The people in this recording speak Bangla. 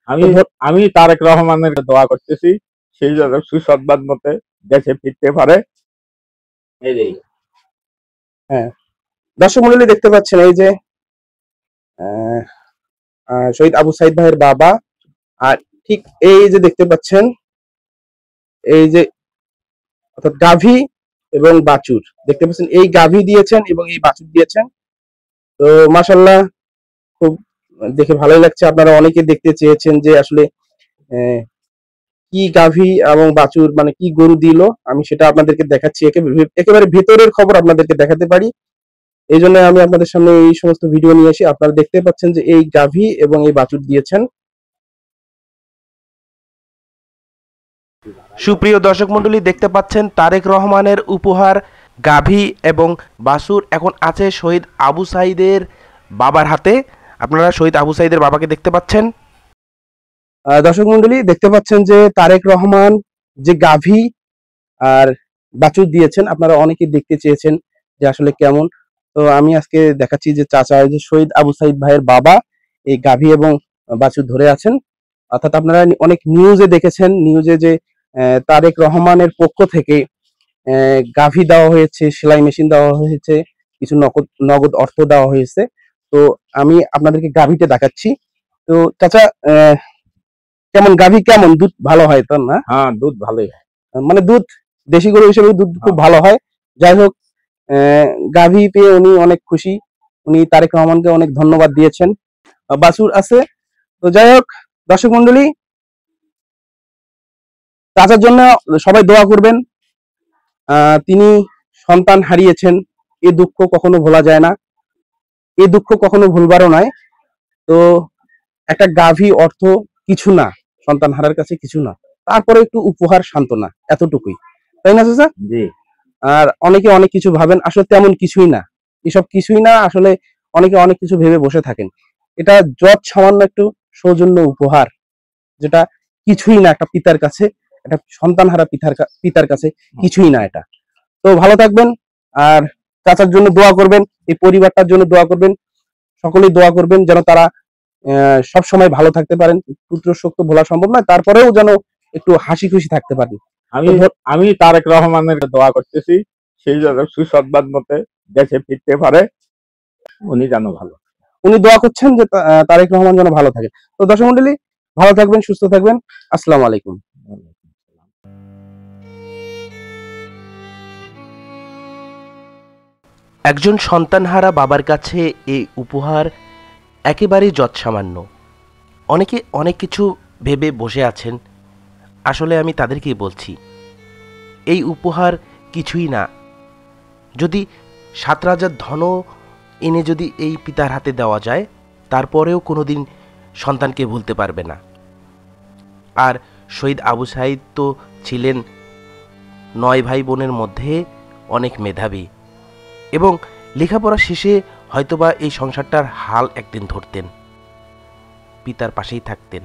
আমি আমি তারেক রহমানের দোয়া করতেছি সেই যেন সুসংবাদ মতে দেশে ফিরতে পারে। এই হ্যাঁ, দর্শক মন্ডলী দেখতে পাচ্ছেন এই যে শহীদ আবু সাইদ ভাইয়ের বাবা, আর ঠিক এই যে দেখতে পাচ্ছেন এই যে অর্থাৎ গাভী এবং বাছুর দেখতে পাচ্ছেন, এই গাভী দিয়েছেন এবং এই বাছুর দিয়েছেন। তো মাশাল্লাহ, খুব দেখে ভালোই লাগছে। আপনারা অনেকে দেখতে চেয়েছেন যে আসলে কি গাভী এবং বাছুর মানে কি গরু দিল, আমি সেটা আপনাদেরকে দেখাচ্ছি। একেবারে ভেতরের খবর আপনাদেরকে দেখাতে পারি, এই জন্য আমি আপনাদের সামনে এই সমস্ত ভিডিও নিয়ে আসি। আপনারা দেখতে পাচ্ছেন যে এই গাভী এবং এই বাছুর দিয়েছেন। সুপ্রিয় দর্শক মণ্ডলী দেখতে পাচ্ছেন তারেক রহমানের উপহার গাভী এবং বাছুর এখন আছে শহীদ আবু সাইদের বাবার হাতে। আপনারা শহীদ আবু সাইদের বাবাকে দেখতে পাচ্ছেন। দর্শক মন্ডলী দেখতে পাচ্ছেন যে তারেক রহমান যে গাভী আর বাছুর দিয়েছেন, আপনারা অনেকেই দেখতে চেয়েছেন যে আসলে কেমন। তো আমি আজকে দেখাচ্ছি যে চাচা, যে শহীদ আবু সাইদ ভাইয়ের বাবা এই গাভী এবং বাছুর ধরে আছেন। অর্থাৎ আপনারা অনেক নিউজে দেখেছেন, নিউজে যে তারেক রহমানের পক্ষ থেকে গাভী দেওয়া হয়েছে, সেলাই মেশিন দেওয়া হয়েছে, কিছু নগদ নগদ অর্থ দেওয়া হয়েছে। তো আমি আপনাদেরকে গাভীটা দেখাচ্ছি। তো চাচা, কেমন গাভী, কেমন দুধ ভালো হয় তো না? হ্যাঁ, দুধ ভালোই হয়। মানে দুধ দেশি গরু হিসেবে দুধ খুব ভালো হয়। যাই হোক, গাভী পেয়ে উনি অনেক খুশি, উনি তারেক রহমানকে অনেক ধন্যবাদ দিয়েছেন। বাছুর আছে। তো যাই হোক দর্শক মন্ডলী, চাচার জন্য সবাই দোয়া করবেন। তিনি সন্তান হারিয়েছেন, এই দুঃখ কখনো ভোলা যায় না, এই দুঃখ কখনো ভুলবারও নয়। তো একটা গাভী অর্থ কিছু না, সন্তান হারার কাছে কিছু না, তারপরে একটু উপহার, সান্ত্বনা, এতটুকুই, তাই না চাচা? জি। আর অনেকে অনেক কিছু ভাবেন, আসলে তেমন কিছুই না, এসব কিছুই না। আসলে অনেকে অনেক কিছু ভেবে বসে থাকেন, এটা যত সামান্য একটু সৌজন্য উপহার, যেটা কিছুই না একটা পিতার কাছে, একটা সন্তান হারা পিতার কাছে কিছুই না এটা। তো ভালো থাকবেন, আর চাচার জন্য দোয়া করবেন, এই পরিবারটার জন্য দোয়া করবেন, সকলেই দোয়া করবেন যেন তারা সব সময় ভালো থাকতে পারেন। পুত্র শোক তো ভোলা সম্ভব নয়, তারপরেও যেন একটু হাসি খুশি থাকতে পারেন। আমি তারেক রহমানের দোয়া করতেছি সেই যেন সুসংবাদ মতে দেশে ফিরতে পারে, উনি যেন ভালো। উনি দোয়া করছেন যে তারেক রহমান যেন ভালো থাকে। তো দর্শক মন্ডলী, ভালো থাকবেন, সুস্থ থাকবেন। আসসালামু আলাইকুম। একজন সন্তানহারা বাবার কাছে এই উপহার একেবারেই যৎসামান্য। অনেকে অনেক কিছু ভেবে বসে আছেন, আসলে আমি তাদেরকেই বলছি এই উপহার কিছুই না। যদি 7 রাজার ধন এনে যদি এই পিতার হাতে দেওয়া যায়, তারপরেও কোনোদিন সন্তানকে ভুলতে পারবে না। আর শহীদ আবু সাইদ তো ছিলেন 9 ভাই বোনের মধ্যে অনেক মেধাবী, এবং লেখাপড়া শেষে হয়তোবা এই সংসারটার হাল একদিন ধরতেন, পিতার পাশেই থাকতেন।